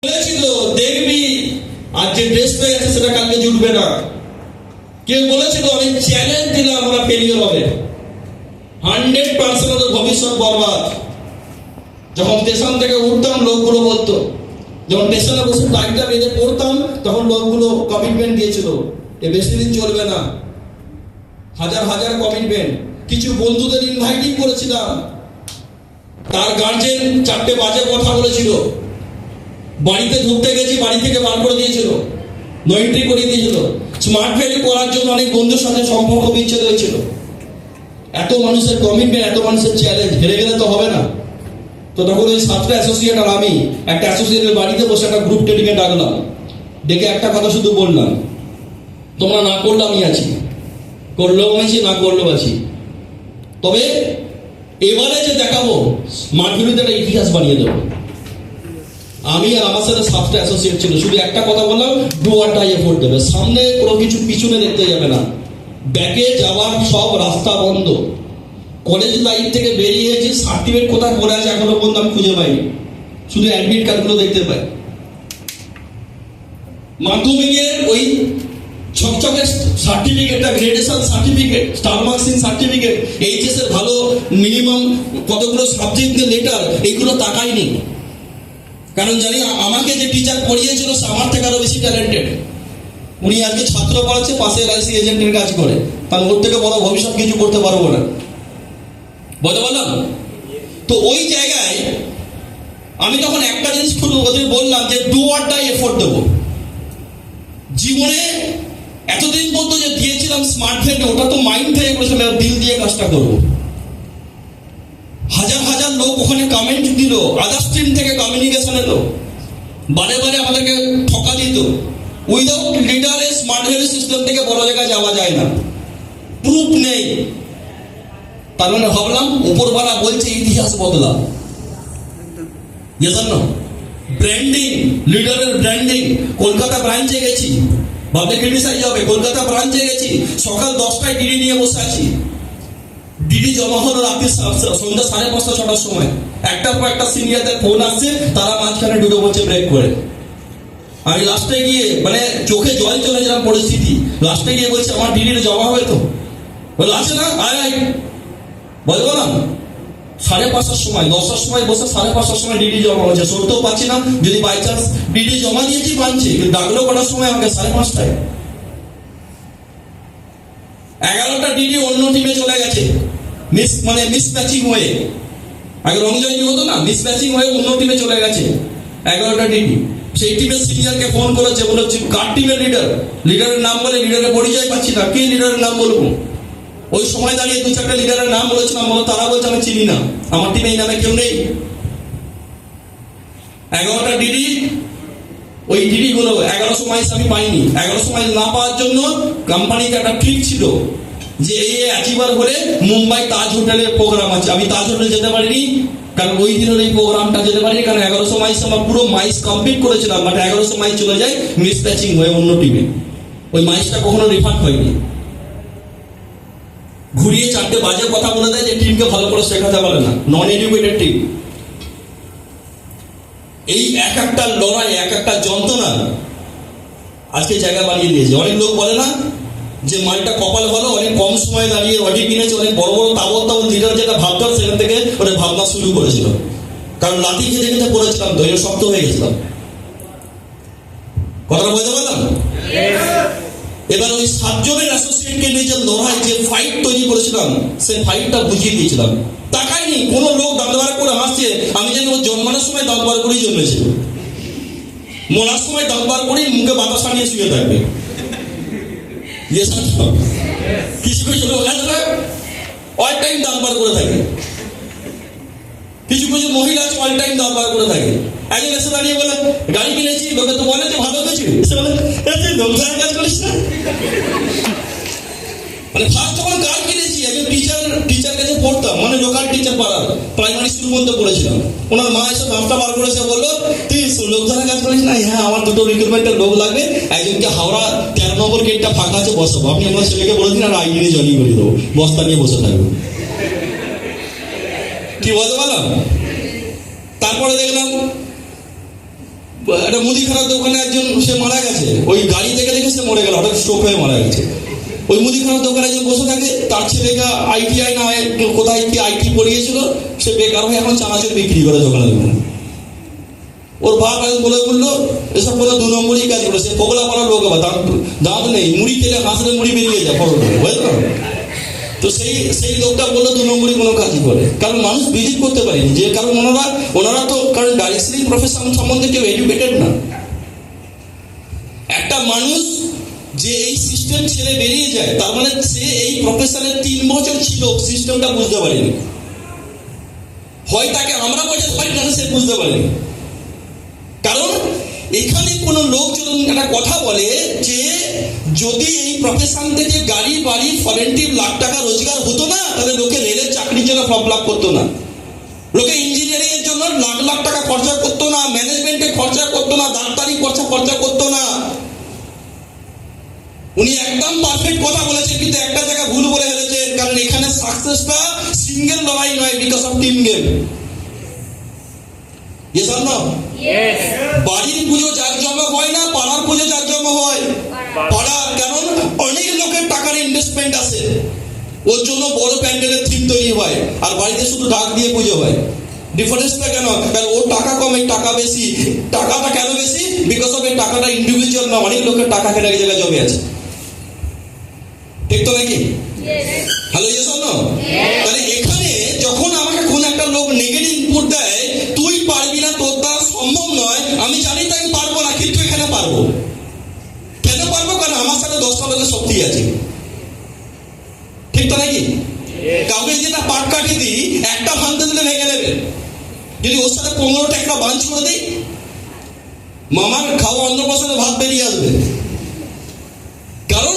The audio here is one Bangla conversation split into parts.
বলেছিল দেখবি আর যে ড্রেস পেয়ে আছে সেটা কালকে জুটবে না। কেউ বলেছিল আমি চ্যালেঞ্জ দিলাম আমরা ফেলিওর হবে 100% ওদের ভবিষ্যৎ বরবাদ। যখন স্টেশন থেকে উঠতাম লোকগুলো বলতো, যখন স্টেশনে বসে বাইকটা বেঁধে পড়তাম তখন লোকগুলো কমিটমেন্ট দিয়েছিল এ বেশি দিন চলবে না। হাজার হাজার কমিটমেন্ট। কিছু বন্ধুদের ইনভাইটিং করেছিলাম, তার গার্জেন 4টে বাজে কথা বলেছিল, বাড়িতে ঢুকতে গেছি বাড়ি থেকে বার করে দিয়েছিল, নো এন্ট্রি করে দিয়েছিল। স্মার্ট ভ্যালি করার জন্য অনেক বন্ধুর সাথে সম্পর্ক বিচ্ছেদ হয়েছিল। এত মানুষের কমিটমেন্ট, এত মানুষের চ্যালেঞ্জ, হেরে গেলে তো হবে না। তো তখন ওই 7টা অ্যাসোসিয়েট আর আমি একটা অ্যাসোসিয়েটের বাড়িতে বসে একটা গ্রুপ ট্রেনিংয়ে ডাকলাম, ডেকে একটা কথা শুধু বললাম, তোমরা না করলে আমি আছি, করলেও আছি, না করলেও আছি। তবে এবারে যে দেখাবো স্মার্ট ভ্যালিতে একটা ইতিহাস বানিয়ে দেবো। আমি আর আমার সাথে 7টা অ্যাসোসিয়েট ছিল, শুধু একটা কথা বললাম, ডু অর ডাই এফোর্ট দেবে। সামনে কোনো কিছু পিছনে দেখতে যাবে না, ব্যাকে যাওয়ার সব রাস্তা বন্ধ। কলেজ লাইফ থেকে বেরিয়ে এসেছি, সার্টিফিকেট কোথায় পড়ে আছে এখনো পর্যন্ত আমি খুঁজে পাইনি, শুধু অ্যাডমিট কার্ডগুলো দেখতে পাই। মাধ্যমিকের ওই ছকছকের সার্টিফিকেটটা, gradation certificate, star marking certificate, HS এর ভালো মিনিমাম কতগুলো সাবজেক্টের লেটার, এইগুলো তাকাইনি। কারণ জানি আমাকে যে টিচার পড়িয়েছিল আমার থেকে আরো বেশি ট্যালেন্টেড। উনি আজকে ছাত্র পড়াচ্ছে, পাশে এলআইসি এজেন্টের কাজ করে, তাহলে ওর থেকে বড় ভবিষ্যৎ কিছু করতে পারবো না, বলতে পারলাম। তো ওই জায়গায় আমি তখন একটা জিনিস ওদের বললাম যে ডু অর ডাই এফোর্ট দেবো। জীবনে এতদিন পর্যন্ত যে দিয়েছিলাম স্মার্ট ফ্যান্ডে, ওটা তো মাইন্ড থেকে করেছিলাম, দিল দিয়ে কাজটা করবো। হাজার হাজার লোক ওখানে কমেন্ট দিল, আদার স্ট্রিম থেকে কমিউনিকেশন এলো, বারে বারে আমাদেরকে ঠকা দিত। উইদাউট লিডারের স্মার্ট ভ্যালি সিস্টেম থেকে বড় জায়গায় যাওয়া যায় না, প্রুফ নেই। তার মানে ভাবলাম উপরওয়ালা বলছে ইতিহাস বদলা, ব্র্যান্ডিং, লিডারের ব্র্যান্ডিং। কলকাতা ব্রাঞ্চে গেছি, ভাবলে ক্রিটিসাইজ হবে, কলকাতা ব্রাঞ্চে গেছি, সকাল 10টায় ডিডি নিয়ে বসে আছি। ডিডি জমা হলো রাত্রি সন্ধ্যা 5:30 6টার সময়। একটার পর একটা সিনিয়রদের ফোন আসছে, তারা মাঝখানে ঢুকে বলছে ব্রেক করে। আমি লাস্টে গিয়ে মানে চোখে জল চলে যাওয়ার পরিস্থিতি, লাস্টে গিয়ে বলছে আমার ডিডিটা জমা হবে তো, বলে আছে না, আয় বলবো না। 5:30 সময়, 10টার সময় বসে 5:30 সময় ডিডি জমা হচ্ছে, সরতেও পাচ্ছি না। যদি বাই চান্স ডিডি জমা দিয়েছি পাচ্ছি, কিন্তু ডাকলো কটার সময় আমাকে 5:30টায়। 11টা ডিডি অন্য টিমে চলে গেছে, মিস ম্যাচিং হয়ে। আগে রংজয়ী হতো না, মিস ম্যাচিং হয়ে অন্য টিমে চলে গেছে 11টা ডিডি। সেই টিমের সিনিয়রকে ফোন করেছে, বলেছে কার টিমের লিডার, লিডারের নাম বলে, লিডারের পরিচয় পাচ্ছি না, কে লিডারের নাম বলবো। ওই সময় দাঁড়িয়ে 2-4টা লিডারের নাম বলেছিলাম, তারা বলছে আমি চিনি না, আমার টিমে এই নামে কেউ নেই। 11টা ডিডি, ওই ডিডি গুলো 1100 মাইলস আমি পাইনি। 1100 মাইলস না পাওয়ার জন্য কোম্পানিতে একটা ট্রিক ছিল যে এই অ্যাচিভার বলে মুম্বাই তাজ হোটেলের প্রোগ্রাম আছে, আমি তাজ হোটেলে যেতে পারিনি, কারণ ওই দিনের এই প্রোগ্রামটা যেতে পারিনি, কারণ 1100 মাইলস আমার পুরো মাইলস কমপ্লিট করেছিলাম, বাট 1100 মাইলস চলে যায় মিস ম্যাচিং হয়ে অন্য টিমে। ওই মাইলসটা কখনো রিফান্ড হয়নি। ঘুরিয়ে 4টে বাজে কথা বলে দেয় যে টিমকে ভালো করে শেখাতে পারে না, নন এডুকেটেড টিম। এই এক একটা লড়াই, এক একটা যন্ত্রণা আজকে জায়গা বানিয়ে দিয়েছে। অনেক লোক বলে না যে মালটা কপাল ভালো, অনেক কম সময় দাঁড়িয়ে অডি কিনেছে, অনেক বড় বড় তাবল তাবল লিডার যেটা ভাবতাম সেখান থেকে ওটা ভাবনা শুরু করেছিল। কারণ লাঠি খেতে খেতে পড়েছিলাম, ধৈর্য শক্ত হয়ে গেছিলাম। কথাটা বলতে পারলাম? এবার ওই 7 জনের অ্যাসোসিয়েটকে নিয়ে যে লড়াই, যে ফাইট তৈরি করেছিলাম, সেই ফাইটটা বুঝিয়ে দিয়েছিলাম। তাকাইনি, কোনো লোক দাঁতবার করে হাসছে, আমি জানি ও জন্মানোর সময় দাঁতবার করেই জন্মেছিল, মরার সময় দাঁতবার করেই মুখে বাতাসা নিয়ে শুয়ে থাকবে। কিছু কিছু লোক আছে অল টাইম দাঁতবার করে থাকে, কিছু কিছু মহিলা আছে অল টাইম দাঁতবার করে থাকে। একজন এসে দাঁড়িয়ে বলে গাড়ি কিনেছি, লোকে তো বলে যে ভালো হয়েছে, এসে বলে লোকসানের কাজ করিস না। মানে ফার্স্ট যখন কার কিনেছি, একজন টিচার কাছে পড়তাম, মানে লোকাল টিচার পাড়ার প্রাইমারি স্কুল মধ্যে পড়েছিলাম। ওনার মা এসে রাস্তা বার করেছে, বললো তুই লোকসানের কাজ করিস না? হ্যাঁ, আমার দুটো রিক্রুটমেন্টের লোক লাগবে, একজনকে হাওড়া 13 নম্বর গেটটা ফাঁকা আছে বসাবো, আপনি আমার ছেলেকে বলে দিন আর আইডি নিয়ে জয়েন করে দেবো, বস্তা নিয়ে বসে থাকবো। কি বলতে পারলাম? তারপরে দেখলাম একটা মুদিখানার দোকানে একজন সে মারা গেছে, ওই গাড়ি দেখে দেখে সে মরে গেল, হঠাৎ স্ট্রোক হয়ে মারা গেছে। ওই মুদিখানার দোকানে একজন বসে থাকে, তার ছেলেকে ITI না হয় কোথায় কি IT পড়িয়েছিল, সে বেকার হয়ে এখন চানাচুর বিক্রি করে দোকানে দোকানে। ওর বাপ বলে বললো এসব কোনো 2 নম্বরই কাজ করে, সে পগলা পাড়ার লোক, আবার দাঁত নেই, মুড়ি খেলে হাঁসলে মুড়ি বেরিয়ে যায় ফটো, বুঝলো? তো সেই লোকটা বললো 2 নম্বরই কোনো কাজই করে, কারণ মানুষ ভিজিট করতে পারেনি, যে কারণ ওনারা তো কারণ ডাইরেক্টলি প্রফেশন সম্বন্ধে কেউ এডুকেটেড না। একটা মানুষ যে এই সিস্টেম ছেড়ে বেরিয়ে যায়, তার মানে সে এই প্রফেশনে 3 বছর ছিল, সিস্টেমটা বুঝতে পারেনি। হয় তাকে আমরা বোঝাতে পারি না, সে বুঝতে পারেনি। কারণ এখানে কোনো লোক যদি একটা কথা বলে যে যদি এই প্রফেশন থেকে গাড়ি বাড়ি ফরেন্টিভ লাখ টাকা রোজগার হতো না, তাহলে লোকে রেলের চাকরির জন্য ফর্ম লাভ করতো না, লোকে ইঞ্জিনিয়ারিং এর জন্য লাখ লাখ টাকা খরচা করতো না, ম্যানেজমেন্টে খরচা করতো না, ডাক্তারি খরচা করতো না। উনি একদম পারফেক্ট কথা বলেছেন, কিন্তু একটা জায়গা ভুল বলে ফেলেছেন, কারণ এখানে সাকসেসটা সিঙ্গেল লড়াই নয়, because of team game. Yes or no? বাড়ির পুজো জাঁকজমক হয় না, পাড়ার পুজো জাঁকজমক হয়। পাড়ার কারণ অনেক লোকের টাকার ইনভেস্টমেন্ট আছে, ওর জন্য বড় প্যান্ডেলের থিম তৈরি হয়, আর বাড়িতে শুধু ঢাক দিয়ে পুজো হয়। ডিফারেন্সটা কেন? কারণ ওর টাকা কম, এই টাকা বেশি। টাকাটা কেন বেশি? বিকজ অফ এই টাকাটা ইন্ডিভিজুয়াল না, অনেক লোকের টাকা কেন এক জায়গায় জমে আছে। ঠিক তো নাকি? Hello, yes or no? তাহলে এখানে যখন আমাকে কোন একটা লোক নেগেটিভ ইনপুট দেয়, তুই পারবি না, তোর দ্বারা সম্ভব নয়, আমি জানি তাই পারবো না, কিন্তু এখানে পারবো। কেন পারবো? কারণ আমার সাথে 10টা লোকের শক্তি আছে। ঠিক তো নাকি? কাউকে যেটা পাট কাটি দিই, একটা ভাঙতে দিলে ভেঙে নেবে। যদি ওর সাথে 15টা একটা বাঞ্চ করে দিই, মামার খাওয়া অন্নপ্রাশনে ভাত বেরিয়ে আসবে, কারণ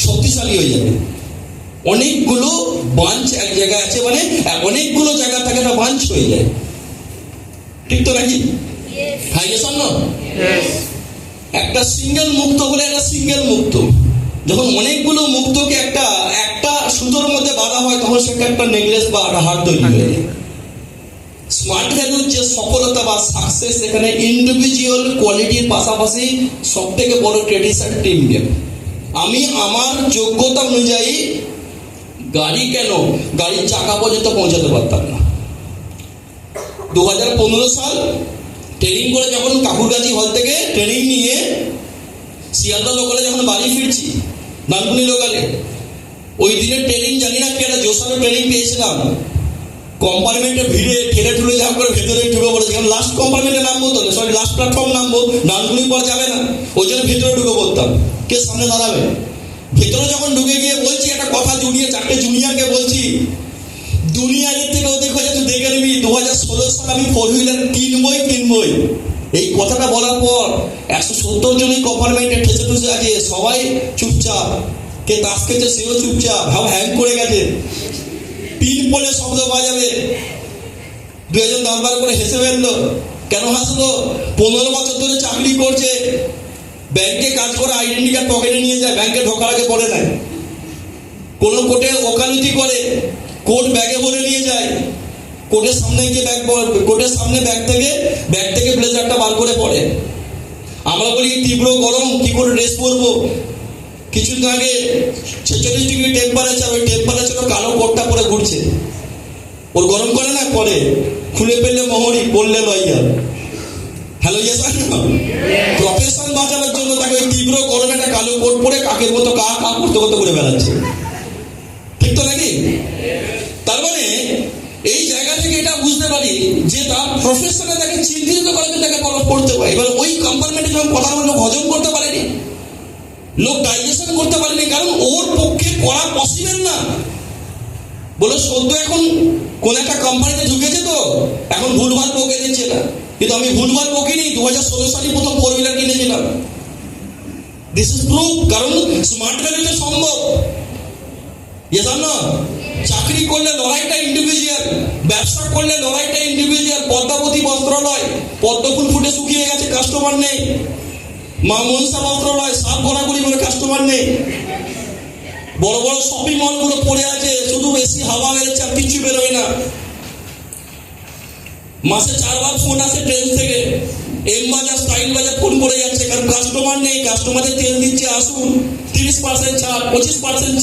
শক্তিশালী হয়ে যাবে। অনেকগুলো বাঞ্চ এক জায়গায় আছে, মানে অনেকগুলো জায়গা থেকে একটা বাঞ্চ হয়ে যায়। ঠিক তো নাকি? হ্যাঁ, ইয়েস অর নো? একটা সিঙ্গেল মুক্ত বলে একটা সিঙ্গেল মুক্ত, যখন অনেকগুলো মুক্তকে একটা সুতোর মধ্যে বাঁধা হয়, তখন সেটা একটা নেকলেস বা একটা হার তৈরি হয়ে যায়। স্মার্ট ভ্যালুর যে সফলতা বা সাকসেস, এখানে ইন্ডিভিজুয়াল কোয়ালিটির পাশাপাশি সব থেকে বড় ক্রেডিট টিম গেম। আমি আমার যোগ্যতা অনুযায়ী গাড়ির চাকা পর্যন্ত পৌঁছাতে পারতাম না। 2015 সাল ট্রেনিং করে যখন কাকুরগাছি হল থেকে ট্রেনিং নিয়ে শিয়ালদা লোকালে যখন বাড়ি ফিরছি, নানকুনি লোকালে, ওই দিনের ট্রেনিং জানি না কি একটা জোসানো ট্রেনিং পেয়েছিলাম। কম্পার্টমেন্টে ভিড়ে ঠেলে ঠুলে যা করে ভেতরে ঢুকে পড়েছে, কারণ লাস্ট কম্পার্টমেন্টে নামবো তো, সরি লাস্ট প্ল্যাটফর্ম নামবো, নানকুনি পর যাবে না, ওই জন্য ভেতরে ঢুকে পড়তাম। কে সামনে দাঁড়াবে? ভেতরে যখন ঢুকে গিয়ে বলছি একটা কথা, 4টে জুনিয়রকে বলছি, দুনিয়ার থেকে অধিক হয়ে যাচ্ছে, দেখে নিবি 2016 সালে আমি 4 হুইলার কিনবই। এই কথাটা বলার পর 170 জনই কম্পার্টমেন্টে ঠেসে ঠুসে আছে, সবাই চুপচাপ। কে তাস খেতে সেও চুপচাপ, ভাব হ্যাং করে গেছে। পিন পড়লে শব্দ বাজাবে, 2জন দাঁড়বার করে হেসে ফেললো। কেন হাসলো? 15 বছর ধরে চাকরি করছে, ব্যাংকে কাজ করে, আইডেন্টি কার্ড পকেটে নিয়ে যায়, ব্যাংকে ঢোকার আগে পড়ে নেয়। কোন কোর্টে ওকালতি করে, কোর্ট ব্যাগে ভরে নিয়ে যায়, কোর্টের সামনে গিয়ে কোর্টের সামনে ব্যাগ থেকে ব্লেজারটা বার করে পড়ে। আমরা বলি তীব্র গরম, কি করে ড্রেস পরবো? কিছুদিন আগে 46 ডিগ্রি টেম্পারেচার, ওই টেম্পারেচারও কালো কোটটা পরে ঘুরছে। ওর গরম করে না? করে। খুলে ফেললে মোহরি, পড়লে লইয়া। Hello, yes or no? Profession বাঁচানোর জন্য তাকে ওই তীব্র গরমে একটা কালো কোট পরে কাকের মতো কা করতে করে বেড়াচ্ছে। ঠিক তো নাকি? তার মানে এই জায়গা থেকে এটা বুঝতে পারি যে তার প্রফেশনে তাকে চিহ্নিত করে তাকে ফলো করতে পারে। এবার ওই কম্পার্টমেন্টে যখন কথা লোক হজম করতে পারেনি, লোক ডাইজেশন করতে পারেনি, কারণ ওর পক্ষে করা পসিবল না। বলে সদ্য এখন কোন একটা কোম্পানিতে ঢুকেছে, তো এখন ভুলভাল বকে দিচ্ছে না, কিন্তু আমি ভুলভাল বকিনি। 2016 সালে প্রথম 4 হুইলার কিনেছিলাম। দিস ইজ প্রুফ, কারণ স্মার্ট ভ্যালুতে সম্ভব। Yes or no? চাকরি করলে লড়াইটা ইন্ডিভিজুয়াল, ব্যবসা করলে লড়াইটা ইন্ডিভিজুয়াল। পদ্মাবতী বস্ত্রালয়, পদ্মফুল ফুটে শুকিয়ে গেছে, কাস্টমার নেই। মা মনসা বস্ত্রালয়, সাপ ঘোরাঘুরি করে, কাস্টমার নেই। বড় বড় শপিং মলগুলো পড়ে আছে, শুধু বেশি হাওয়া বেরোচ্ছে, আর কিছু বেরোয় না। মাসে 4 বার ফোন আসে ট্রেন থেকে, এম বাজার স্টাইল বাজার ফোন করে যাচ্ছে, কারণ কাস্টমার নেই, কাস্টমারদের তেল দিচ্ছে, আসুন 30% ছাড়, 25%